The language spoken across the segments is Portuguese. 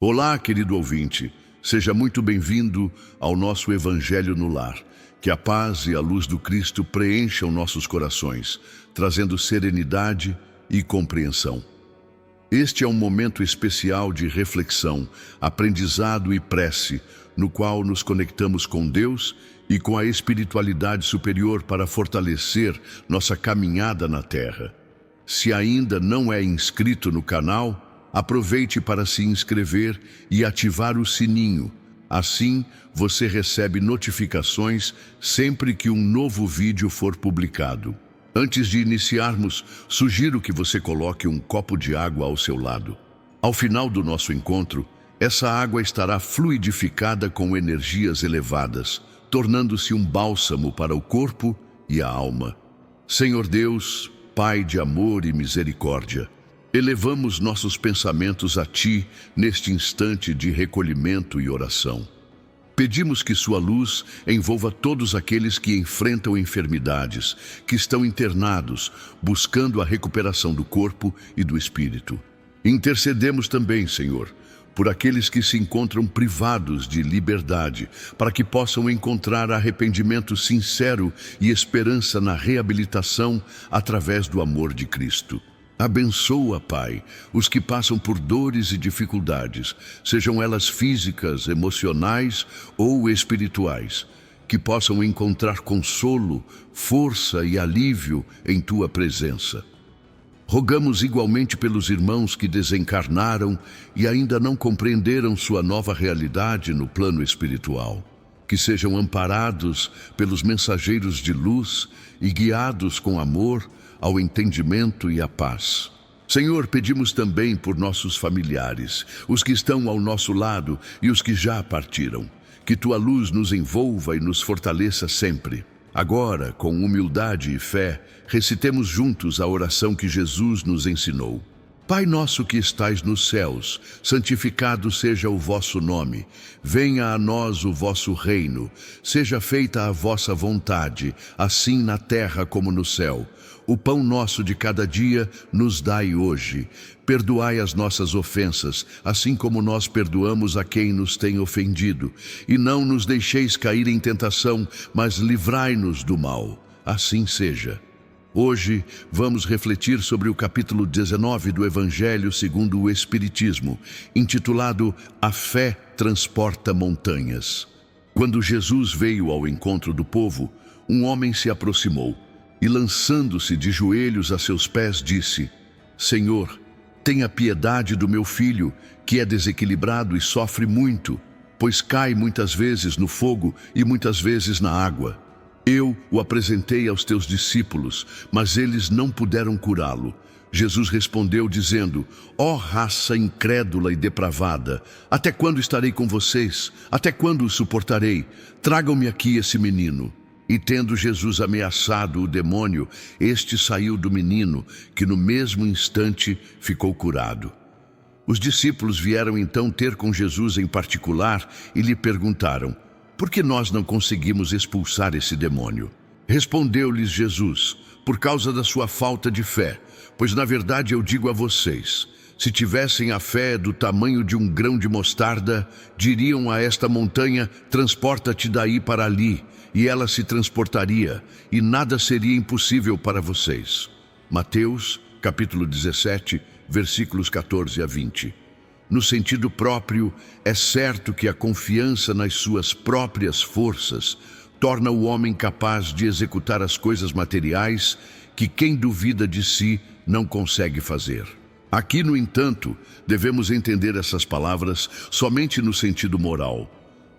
Olá, querido ouvinte. Seja muito bem-vindo ao nosso Evangelho no Lar. Que a paz e a luz do Cristo preencham nossos corações, trazendo serenidade e compreensão. Este é um momento especial de reflexão, aprendizado e prece, no qual nos conectamos com Deus e com a espiritualidade superior para fortalecer nossa caminhada na Terra. Se ainda não é inscrito no canal, aproveite para se inscrever e ativar o sininho. Assim, você recebe notificações sempre que um novo vídeo for publicado. Antes de iniciarmos, sugiro que você coloque um copo de água ao seu lado. Ao final do nosso encontro, essa água estará fluidificada com energias elevadas, tornando-se um bálsamo para o corpo e a alma. Senhor Deus, Pai de amor e misericórdia, elevamos nossos pensamentos a Ti neste instante de recolhimento e oração. Pedimos que Sua luz envolva todos aqueles que enfrentam enfermidades, que estão internados, buscando a recuperação do corpo e do espírito. Intercedemos também, Senhor, por aqueles que se encontram privados de liberdade, para que possam encontrar arrependimento sincero e esperança na reabilitação através do amor de Cristo. Abençoa, Pai, os que passam por dores e dificuldades, sejam elas físicas, emocionais ou espirituais, que possam encontrar consolo, força e alívio em Tua presença. Rogamos igualmente pelos irmãos que desencarnaram e ainda não compreenderam sua nova realidade no plano espiritual, que sejam amparados pelos mensageiros de luz e guiados com amor ao entendimento e à paz. Senhor, pedimos também por nossos familiares, os que estão ao nosso lado e os que já partiram, que Tua luz nos envolva e nos fortaleça sempre. Agora, com humildade e fé, recitemos juntos a oração que Jesus nos ensinou. Pai nosso que estais nos céus, santificado seja o vosso nome. Venha a nós o vosso reino. Seja feita a vossa vontade, assim na terra como no céu. O pão nosso de cada dia nos dai hoje. Perdoai as nossas ofensas, assim como nós perdoamos a quem nos tem ofendido. E não nos deixeis cair em tentação, mas livrai-nos do mal. Assim seja. Hoje vamos refletir sobre o capítulo 19 do Evangelho segundo o Espiritismo, intitulado A Fé Transporta Montanhas. Quando Jesus veio ao encontro do povo, um homem se aproximou e, lançando-se de joelhos a seus pés, disse: Senhor, tenha piedade do meu filho, que é desequilibrado e sofre muito, pois cai muitas vezes no fogo e muitas vezes na água. Eu o apresentei aos teus discípulos, mas eles não puderam curá-lo. Jesus respondeu dizendo: Ó raça incrédula e depravada, até quando estarei com vocês? Até quando o suportarei? Tragam-me aqui esse menino. E tendo Jesus ameaçado o demônio, este saiu do menino, que no mesmo instante ficou curado. Os discípulos vieram então ter com Jesus em particular e lhe perguntaram: por que nós não conseguimos expulsar esse demônio? Respondeu-lhes Jesus: por causa da sua falta de fé, pois na verdade eu digo a vocês, se tivessem a fé do tamanho de um grão de mostarda, diriam a esta montanha: transporta-te daí para ali, e ela se transportaria, e nada seria impossível para vocês. Mateus, capítulo 17, versículos 14 a 20. No sentido próprio, é certo que a confiança nas suas próprias forças torna o homem capaz de executar as coisas materiais que quem duvida de si não consegue fazer. Aqui, no entanto, devemos entender essas palavras somente no sentido moral.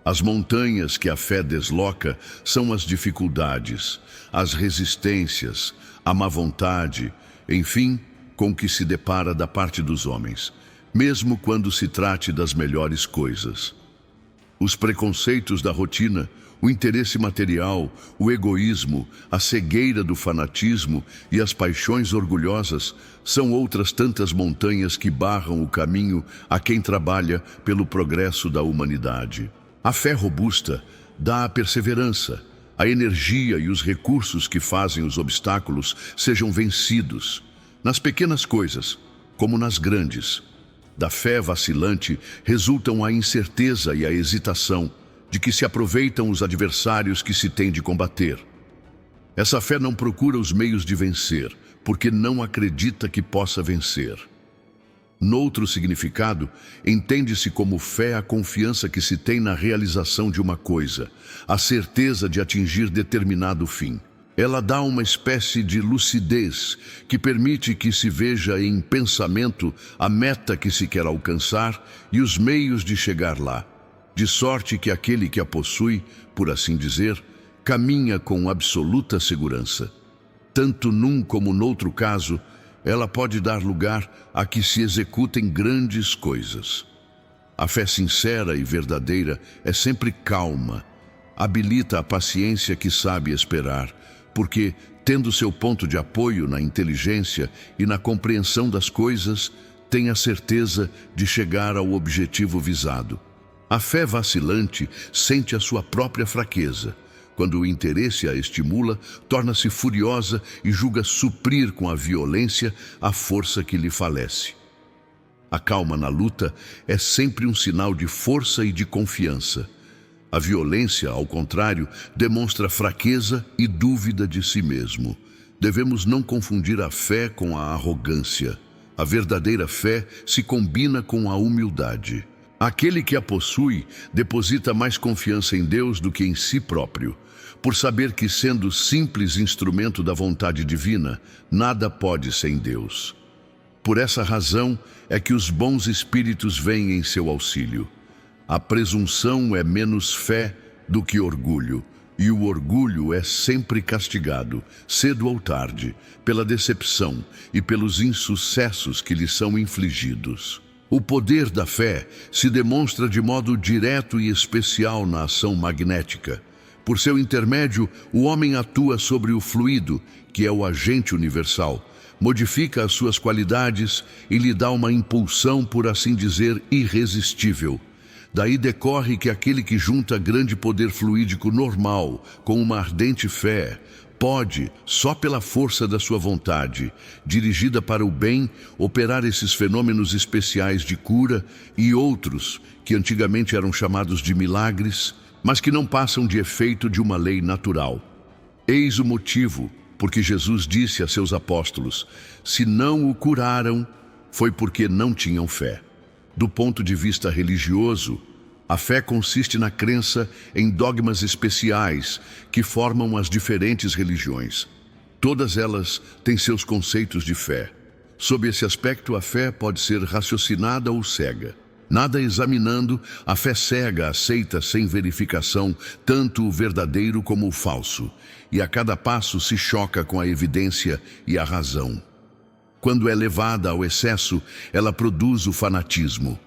As montanhas que a fé desloca são as dificuldades, as resistências, a má vontade, enfim, com que se depara da parte dos homens, mesmo quando se trate das melhores coisas. Os preconceitos da rotina, o interesse material, o egoísmo, a cegueira do fanatismo e as paixões orgulhosas são outras tantas montanhas que barram o caminho a quem trabalha pelo progresso da humanidade. A fé robusta dá a perseverança, a energia e os recursos que fazem os obstáculos sejam vencidos, nas pequenas coisas, como nas grandes. Da fé vacilante resultam a incerteza e a hesitação, de que se aproveitam os adversários que se tem de combater. Essa fé não procura os meios de vencer, porque não acredita que possa vencer. Noutro significado, entende-se como fé a confiança que se tem na realização de uma coisa, a certeza de atingir determinado fim. Ela dá uma espécie de lucidez que permite que se veja em pensamento a meta que se quer alcançar e os meios de chegar lá, de sorte que aquele que a possui, por assim dizer, caminha com absoluta segurança. Tanto num como noutro caso, ela pode dar lugar a que se executem grandes coisas. A fé sincera e verdadeira é sempre calma, habilita a paciência que sabe esperar, porque, tendo seu ponto de apoio na inteligência e na compreensão das coisas, tem a certeza de chegar ao objetivo visado. A fé vacilante sente a sua própria fraqueza. Quando o interesse a estimula, torna-se furiosa e julga suprir com a violência a força que lhe falece. A calma na luta é sempre um sinal de força e de confiança. A violência, ao contrário, demonstra fraqueza e dúvida de si mesmo. Devemos não confundir a fé com a arrogância. A verdadeira fé se combina com a humildade. Aquele que a possui deposita mais confiança em Deus do que em si próprio, por saber que, sendo simples instrumento da vontade divina, nada pode sem Deus. Por essa razão é que os bons espíritos vêm em seu auxílio. A presunção é menos fé do que orgulho, e o orgulho é sempre castigado, cedo ou tarde, pela decepção e pelos insucessos que lhe são infligidos. O poder da fé se demonstra de modo direto e especial na ação magnética. Por seu intermédio, o homem atua sobre o fluido, que é o agente universal, modifica as suas qualidades e lhe dá uma impulsão, por assim dizer, irresistível. Daí decorre que aquele que junta grande poder fluídico normal com uma ardente fé, pode, só pela força da sua vontade, dirigida para o bem, operar esses fenômenos especiais de cura e outros, que antigamente eram chamados de milagres, mas que não passam de efeito de uma lei natural. Eis o motivo porque Jesus disse a seus apóstolos: se não o curaram, foi porque não tinham fé. Do ponto de vista religioso, a fé consiste na crença em dogmas especiais que formam as diferentes religiões. Todas elas têm seus conceitos de fé. Sob esse aspecto, a fé pode ser raciocinada ou cega. Nada examinando, a fé cega aceita sem verificação tanto o verdadeiro como o falso, e a cada passo se choca com a evidência e a razão. Quando é levada ao excesso, ela produz o fanatismo.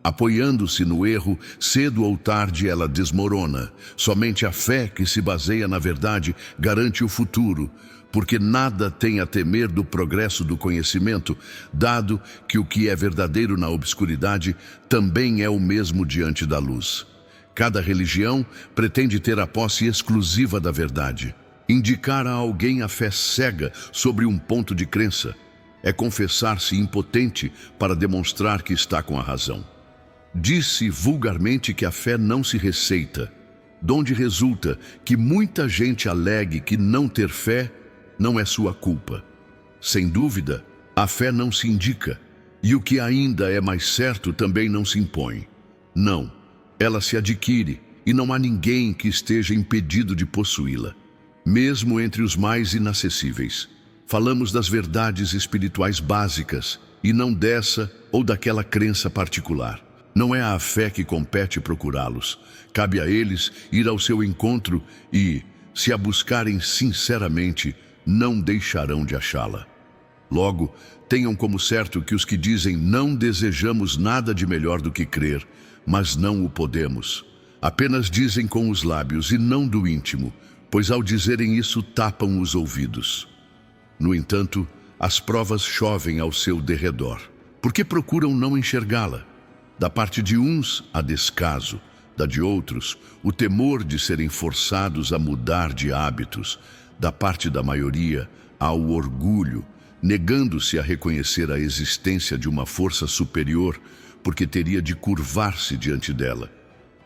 Apoiando-se no erro, cedo ou tarde ela desmorona. Somente a fé que se baseia na verdade garante o futuro, porque nada tem a temer do progresso do conhecimento, dado que o que é verdadeiro na obscuridade também é o mesmo diante da luz. Cada religião pretende ter a posse exclusiva da verdade. Indicar a alguém a fé cega sobre um ponto de crença é confessar-se impotente para demonstrar que está com a razão. Diz-se vulgarmente que a fé não se receita, donde resulta que muita gente alegue que não ter fé não é sua culpa. Sem dúvida, a fé não se indica, e o que ainda é mais certo também não se impõe. Não, ela se adquire, e não há ninguém que esteja impedido de possuí-la, mesmo entre os mais inacessíveis. Falamos das verdades espirituais básicas, e não dessa ou daquela crença particular. Não é a fé que compete procurá-los. Cabe a eles ir ao seu encontro e, se a buscarem sinceramente, não deixarão de achá-la. Logo, tenham como certo que os que dizem não desejamos nada de melhor do que crer, mas não o podemos, apenas dizem com os lábios e não do íntimo, pois ao dizerem isso tapam os ouvidos. No entanto, as provas chovem ao seu derredor, porque procuram não enxergá-la. Da parte de uns, há descaso, da de outros, o temor de serem forçados a mudar de hábitos. Da parte da maioria, há o orgulho negando-se a reconhecer a existência de uma força superior, porque teria de curvar-se diante dela.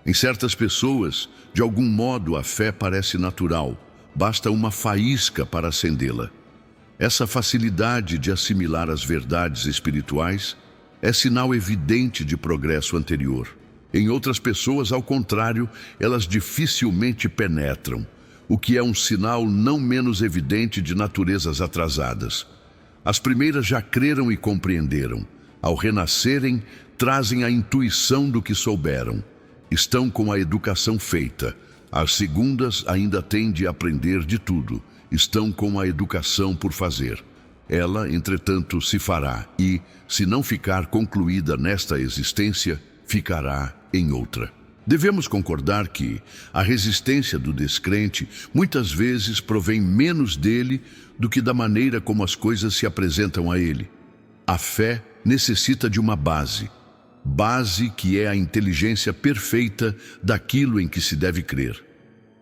Em certas pessoas, de algum modo a fé parece natural, basta uma faísca para acendê-la. Essa facilidade de assimilar as verdades espirituais é sinal evidente de progresso anterior. Em outras pessoas, ao contrário, elas dificilmente penetram, o que é um sinal não menos evidente de naturezas atrasadas. As primeiras já creram e compreenderam. Ao renascerem, trazem a intuição do que souberam. Estão com a educação feita. As segundas ainda têm de aprender de tudo. Estão com a educação por fazer. Ela, entretanto, se fará e, se não ficar concluída nesta existência, ficará em outra. Devemos concordar que a resistência do descrente muitas vezes provém menos dele do que da maneira como as coisas se apresentam a ele. A fé necessita de uma base que é a inteligência perfeita daquilo em que se deve crer.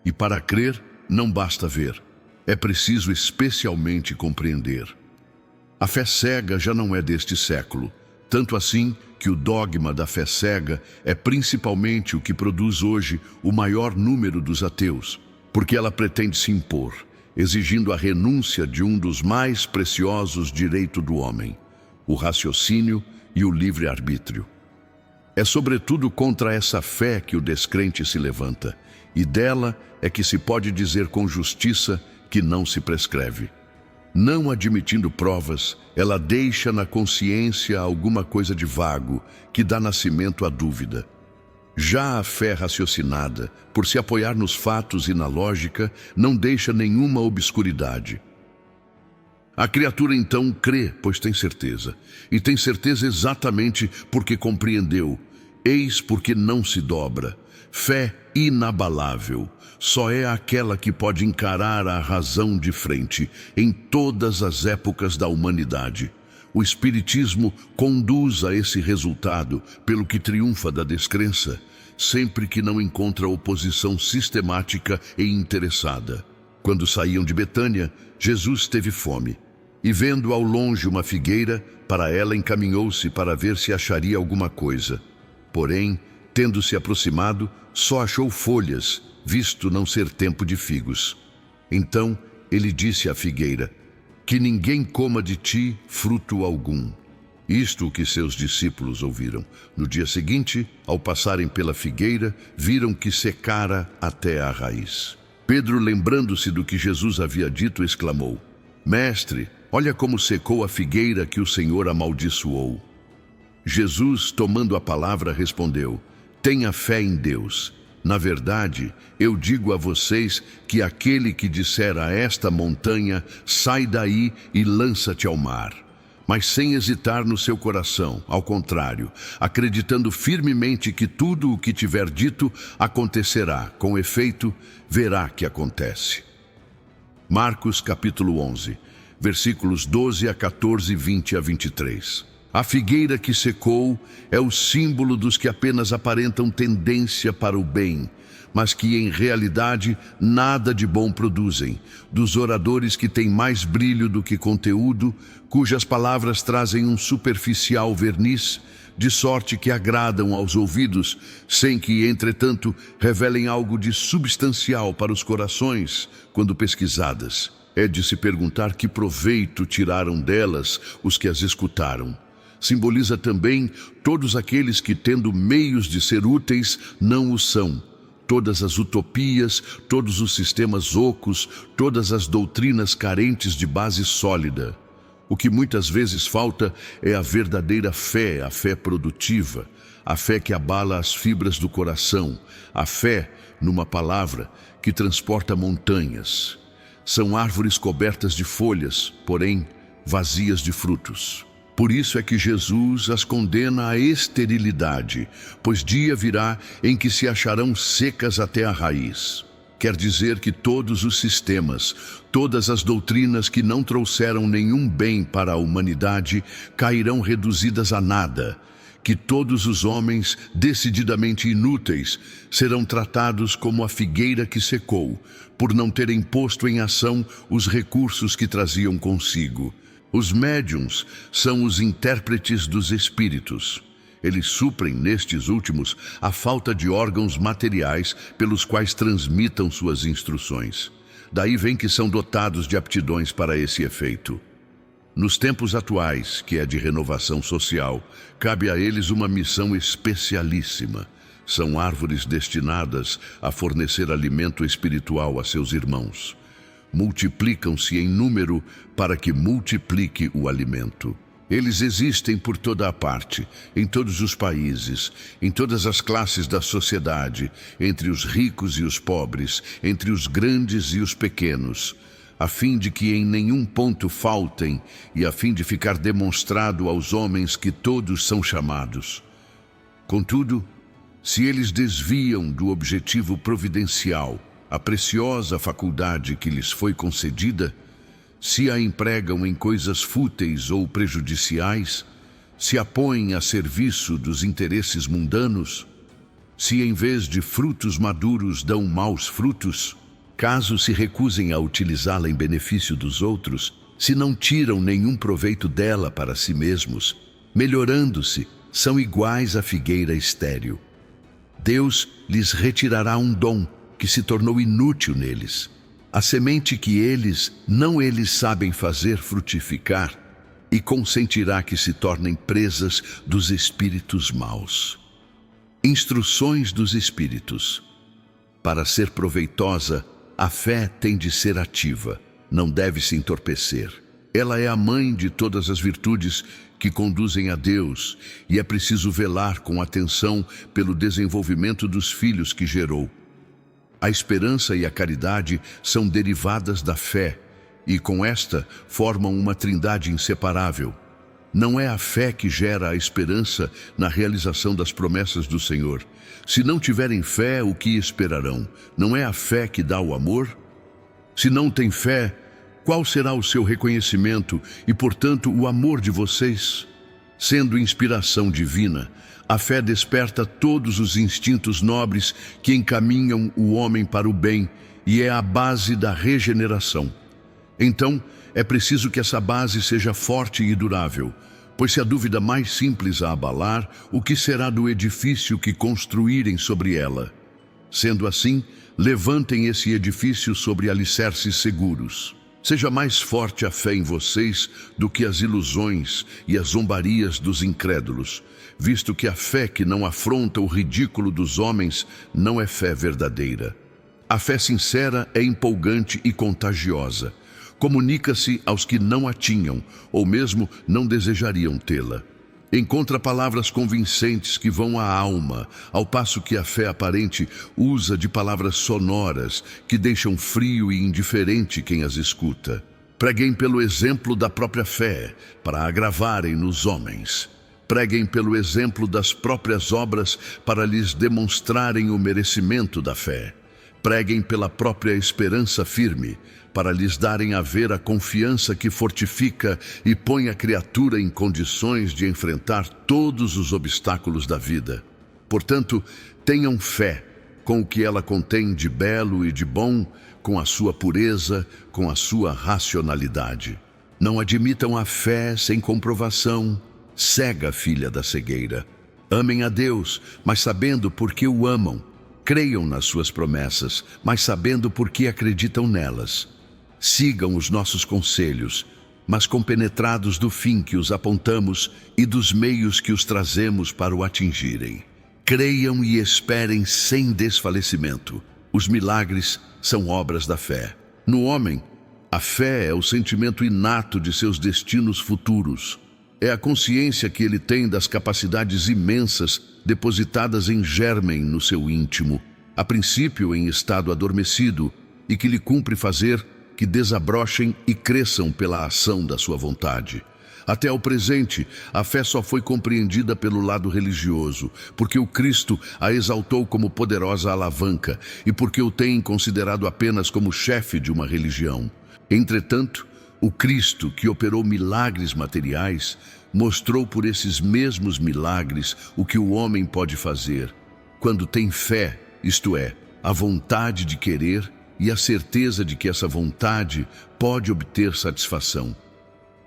E para crer, não basta ver, é preciso especialmente compreender. A fé cega já não é deste século, tanto assim que o dogma da fé cega é principalmente o que produz hoje o maior número dos ateus, porque ela pretende se impor, exigindo a renúncia de um dos mais preciosos direitos do homem, o raciocínio e o livre-arbítrio. É sobretudo contra essa fé que o descrente se levanta, e dela é que se pode dizer com justiça que não se prescreve. Não admitindo provas, ela deixa na consciência alguma coisa de vago, que dá nascimento à dúvida. Já a fé raciocinada, por se apoiar nos fatos e na lógica, não deixa nenhuma obscuridade. A criatura então crê, pois tem certeza, e tem certeza exatamente porque compreendeu. Eis porque não se dobra. Fé inabalável só é aquela que pode encarar a razão de frente em todas as épocas da humanidade. O Espiritismo conduz a esse resultado, pelo que triunfa da descrença, sempre que não encontra oposição sistemática e interessada. Quando saíam de Betânia, Jesus teve fome, e vendo ao longe uma figueira, para ela encaminhou-se para ver se acharia alguma coisa. Porém, tendo se aproximado, só achou folhas, visto não ser tempo de figos. Então ele disse à figueira: que ninguém coma de ti fruto algum. Isto o que seus discípulos ouviram. No dia seguinte, ao passarem pela figueira, viram que secara até a raiz. Pedro, lembrando-se do que Jesus havia dito, exclamou: Mestre, olha como secou a figueira que o Senhor amaldiçoou. Jesus, tomando a palavra, respondeu: tenha fé em Deus. Na verdade, eu digo a vocês que aquele que disser a esta montanha, sai daí e lança-te ao mar, mas sem hesitar no seu coração, ao contrário, acreditando firmemente que tudo o que tiver dito acontecerá, com efeito, verá que acontece. Marcos capítulo 11, versículos 12 a 14, 20 a 23. A figueira que secou é o símbolo dos que apenas aparentam tendência para o bem, mas que em realidade nada de bom produzem, dos oradores que têm mais brilho do que conteúdo, cujas palavras trazem um superficial verniz, de sorte que agradam aos ouvidos, sem que, entretanto, revelem algo de substancial para os corações quando pesquisadas. É de se perguntar que proveito tiraram delas os que as escutaram. Simboliza também todos aqueles que, tendo meios de ser úteis, não o são. Todas as utopias, todos os sistemas ocos, todas as doutrinas carentes de base sólida. O que muitas vezes falta é a verdadeira fé, a fé produtiva, a fé que abala as fibras do coração, a fé, numa palavra, que transporta montanhas. São árvores cobertas de folhas, porém vazias de frutos. Por isso é que Jesus as condena à esterilidade, pois dia virá em que se acharão secas até a raiz. Quer dizer que todos os sistemas, todas as doutrinas que não trouxeram nenhum bem para a humanidade, cairão reduzidas a nada, que todos os homens, decididamente inúteis, serão tratados como a figueira que secou, por não terem posto em ação os recursos que traziam consigo. Os médiuns são os intérpretes dos espíritos. Eles suprem, nestes últimos, a falta de órgãos materiais pelos quais transmitam suas instruções. Daí vem que são dotados de aptidões para esse efeito. Nos tempos atuais, que é de renovação social, cabe a eles uma missão especialíssima. São árvores destinadas a fornecer alimento espiritual a seus irmãos. Multiplicam-se em número para que multiplique o alimento. Eles existem por toda a parte, em todos os países, em todas as classes da sociedade, entre os ricos e os pobres, entre os grandes e os pequenos, a fim de que em nenhum ponto faltem e a fim de ficar demonstrado aos homens que todos são chamados. Contudo, se eles desviam do objetivo providencial, a preciosa faculdade que lhes foi concedida, se a empregam em coisas fúteis ou prejudiciais, se a põem a serviço dos interesses mundanos, se em vez de frutos maduros dão maus frutos, caso se recusem a utilizá-la em benefício dos outros, se não tiram nenhum proveito dela para si mesmos, melhorando-se, são iguais à figueira estéril. Deus lhes retirará um dom que se tornou inútil neles. A semente que eles sabem fazer frutificar, e consentirá que se tornem presas dos espíritos maus. Instruções dos espíritos. Para ser proveitosa, a fé tem de ser ativa, não deve se entorpecer. Ela é a mãe de todas as virtudes que conduzem a Deus, e é preciso velar com atenção pelo desenvolvimento dos filhos que gerou. A esperança e a caridade são derivadas da fé, e com esta formam uma trindade inseparável. Não é a fé que gera a esperança na realização das promessas do Senhor. Se não tiverem fé, o que esperarão? Não é a fé que dá o amor? Se não tem fé, qual será o seu reconhecimento e, portanto, o amor de vocês? Sendo inspiração divina, a fé desperta todos os instintos nobres que encaminham o homem para o bem e é a base da regeneração. Então, é preciso que essa base seja forte e durável, pois se a dúvida mais simples a abalar, o que será do edifício que construírem sobre ela? Sendo assim, levantem esse edifício sobre alicerces seguros. Seja mais forte a fé em vocês do que as ilusões e as zombarias dos incrédulos, visto que a fé que não afronta o ridículo dos homens não é fé verdadeira. A fé sincera é empolgante e contagiosa. Comunica-se aos que não a tinham, ou mesmo não desejariam tê-la. Encontra palavras convincentes que vão à alma, ao passo que a fé aparente usa de palavras sonoras que deixam frio e indiferente quem as escuta. Preguem pelo exemplo da própria fé, para agravarem nos homens. Preguem pelo exemplo das próprias obras, para lhes demonstrarem o merecimento da fé. Preguem pela própria esperança firme, para lhes darem a ver a confiança que fortifica e põe a criatura em condições de enfrentar todos os obstáculos da vida. Portanto, tenham fé com o que ela contém de belo e de bom, com a sua pureza, com a sua racionalidade. Não admitam a fé sem comprovação, cega filha da cegueira. Amem a Deus, mas sabendo por que o amam. Creiam nas suas promessas, mas sabendo por que acreditam nelas. Sigam os nossos conselhos, mas compenetrados do fim que os apontamos e dos meios que os trazemos para o atingirem. Creiam e esperem sem desfalecimento. Os milagres são obras da fé. No homem, a fé é o sentimento inato de seus destinos futuros. É a consciência que ele tem das capacidades imensas depositadas em germem no seu íntimo, a princípio em estado adormecido, e que lhe cumpre fazer que desabrochem e cresçam pela ação da sua vontade. Até ao presente, a fé só foi compreendida pelo lado religioso, porque o Cristo a exaltou como poderosa alavanca e porque o tem considerado apenas como chefe de uma religião. Entretanto, o Cristo, que operou milagres materiais, mostrou por esses mesmos milagres o que o homem pode fazer, quando tem fé, isto é, a vontade de querer e a certeza de que essa vontade pode obter satisfação.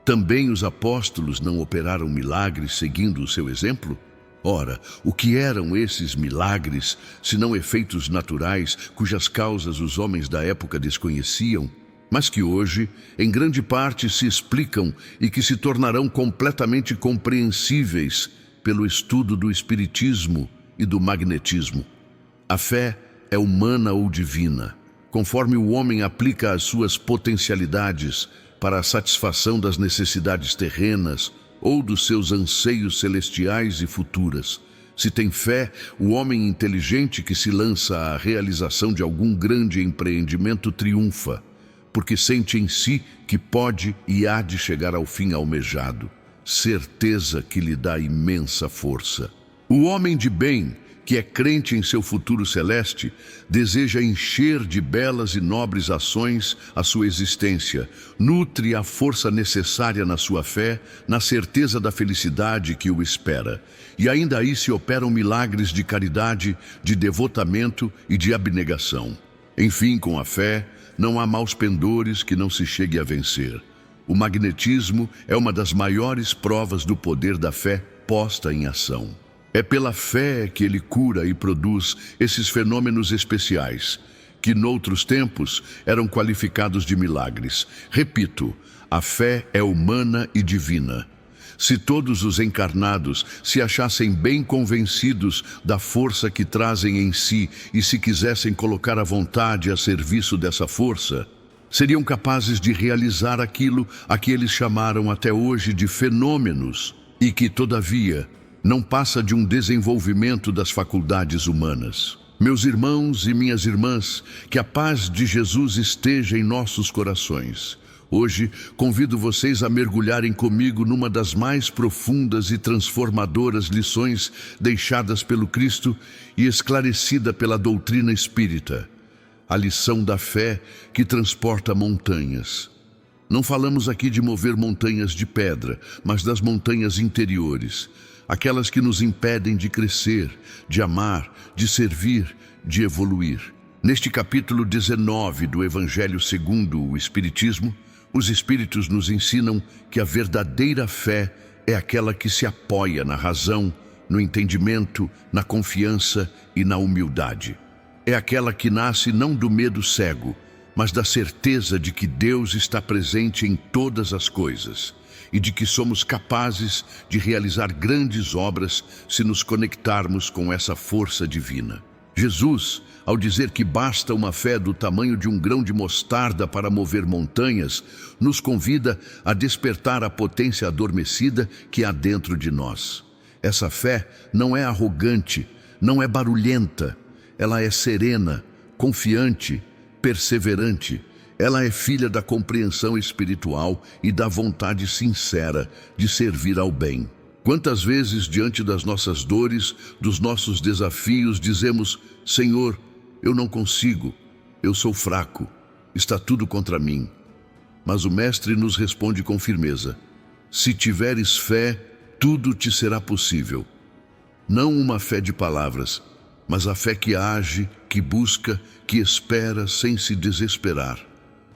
Também os apóstolos não operaram milagres seguindo o seu exemplo? Ora, o que eram esses milagres, senão efeitos naturais cujas causas os homens da época desconheciam, mas que hoje, em grande parte, se explicam e que se tornarão completamente compreensíveis pelo estudo do espiritismo e do magnetismo? A fé é humana ou divina, conforme o homem aplica as suas potencialidades para a satisfação das necessidades terrenas ou dos seus anseios celestiais e futuras. Se tem fé, o homem inteligente que se lança à realização de algum grande empreendimento triunfa, porque sente em si que pode e há de chegar ao fim almejado, certeza que lhe dá imensa força. O homem de bem, que é crente em seu futuro celeste, deseja encher de belas e nobres ações a sua existência, nutre a força necessária na sua fé, na certeza da felicidade que o espera. E ainda aí se operam milagres de caridade, de devotamento e de abnegação. Enfim, com a fé, não há maus pendores que não se chegue a vencer. O magnetismo é uma das maiores provas do poder da fé posta em ação. É pela fé que ele cura e produz esses fenômenos especiais, que noutros tempos eram qualificados de milagres. Repito, a fé é humana e divina. Se todos os encarnados se achassem bem convencidos da força que trazem em si e se quisessem colocar a vontade a serviço dessa força, seriam capazes de realizar aquilo a que eles chamaram até hoje de fenômenos e que, todavia, não passa de um desenvolvimento das faculdades humanas. Meus irmãos e minhas irmãs, que a paz de Jesus esteja em nossos corações. Hoje, convido vocês a mergulharem comigo numa das mais profundas e transformadoras lições deixadas pelo Cristo e esclarecida pela doutrina espírita. A lição da fé que transporta montanhas. Não falamos aqui de mover montanhas de pedra, mas das montanhas interiores, aquelas que nos impedem de crescer, de amar, de servir, de evoluir. Neste capítulo 19 do Evangelho segundo o Espiritismo, os Espíritos nos ensinam que a verdadeira fé é aquela que se apoia na razão, no entendimento, na confiança e na humildade. É aquela que nasce não do medo cego, mas da certeza de que Deus está presente em todas as coisas e de que somos capazes de realizar grandes obras se nos conectarmos com essa força divina. Jesus, ao dizer que basta uma fé do tamanho de um grão de mostarda para mover montanhas, nos convida a despertar a potência adormecida que há dentro de nós. Essa fé não é arrogante, não é barulhenta, ela é serena, confiante, perseverante. Ela é filha da compreensão espiritual e da vontade sincera de servir ao bem. Quantas vezes, diante das nossas dores, dos nossos desafios, dizemos: Senhor, eu não consigo, eu sou fraco, está tudo contra mim. Mas o Mestre nos responde com firmeza: se tiveres fé, tudo te será possível. Não uma fé de palavras, mas a fé que age, que busca, que espera sem se desesperar.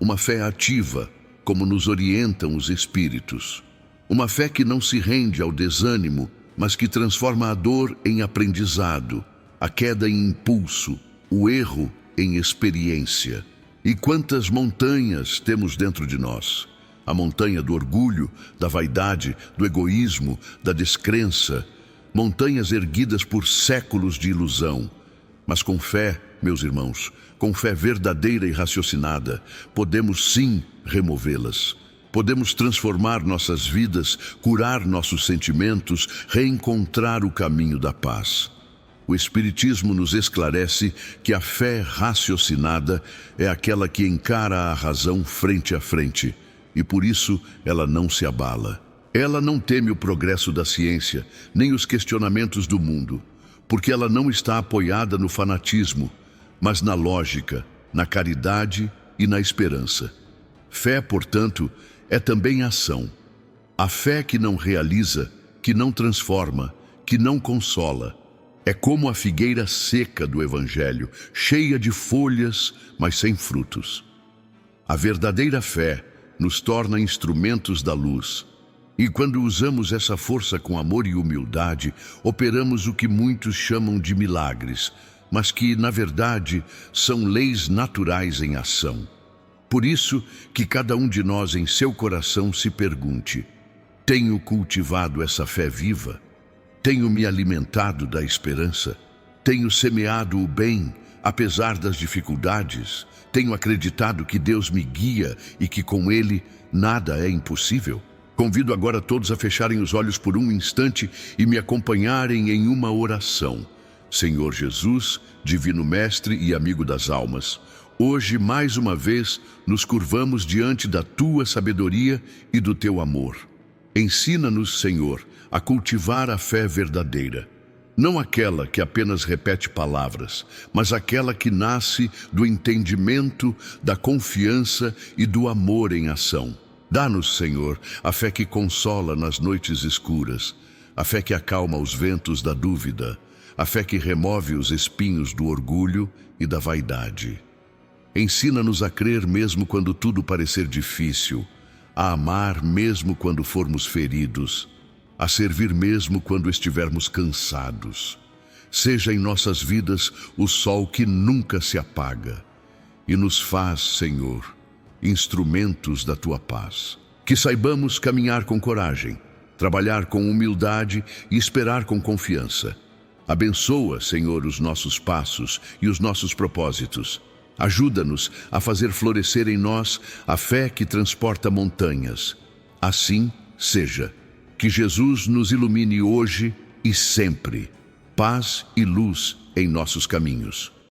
Uma fé ativa, como nos orientam os Espíritos. Uma fé que não se rende ao desânimo, mas que transforma a dor em aprendizado, a queda em impulso, o erro em experiência. E quantas montanhas temos dentro de nós? A montanha do orgulho, da vaidade, do egoísmo, da descrença. Montanhas erguidas por séculos de ilusão. Mas com fé, meus irmãos, com fé verdadeira e raciocinada, podemos sim removê-las. Podemos transformar nossas vidas, curar nossos sentimentos, reencontrar o caminho da paz. O Espiritismo nos esclarece que a fé raciocinada é aquela que encara a razão frente a frente, e por isso ela não se abala. Ela não teme o progresso da ciência, nem os questionamentos do mundo, porque ela não está apoiada no fanatismo, mas na lógica, na caridade e na esperança. Fé, portanto, é também ação. A fé que não realiza, que não transforma, que não consola, é como a figueira seca do Evangelho, cheia de folhas, mas sem frutos. A verdadeira fé nos torna instrumentos da luz. E quando usamos essa força com amor e humildade, operamos o que muitos chamam de milagres, mas que, na verdade, são leis naturais em ação. Por isso que cada um de nós em seu coração se pergunte: tenho cultivado essa fé viva? Tenho me alimentado da esperança? Tenho semeado o bem, apesar das dificuldades? Tenho acreditado que Deus me guia e que com Ele nada é impossível? Convido agora todos a fecharem os olhos por um instante e me acompanharem em uma oração. Senhor Jesus, Divino Mestre e amigo das almas, hoje, mais uma vez, nos curvamos diante da Tua sabedoria e do Teu amor. Ensina-nos, Senhor, a cultivar a fé verdadeira. Não aquela que apenas repete palavras, mas aquela que nasce do entendimento, da confiança e do amor em ação. Dá-nos, Senhor, a fé que consola nas noites escuras, a fé que acalma os ventos da dúvida, a fé que remove os espinhos do orgulho e da vaidade. Ensina-nos a crer mesmo quando tudo parecer difícil, a amar mesmo quando formos feridos, a servir mesmo quando estivermos cansados. Seja em nossas vidas o sol que nunca se apaga e nos faz, Senhor, instrumentos da Tua paz. Que saibamos caminhar com coragem, trabalhar com humildade e esperar com confiança. Abençoa, Senhor, os nossos passos e os nossos propósitos. Ajuda-nos a fazer florescer em nós a fé que transporta montanhas. Assim seja. Que Jesus nos ilumine hoje e sempre. Paz e luz em nossos caminhos.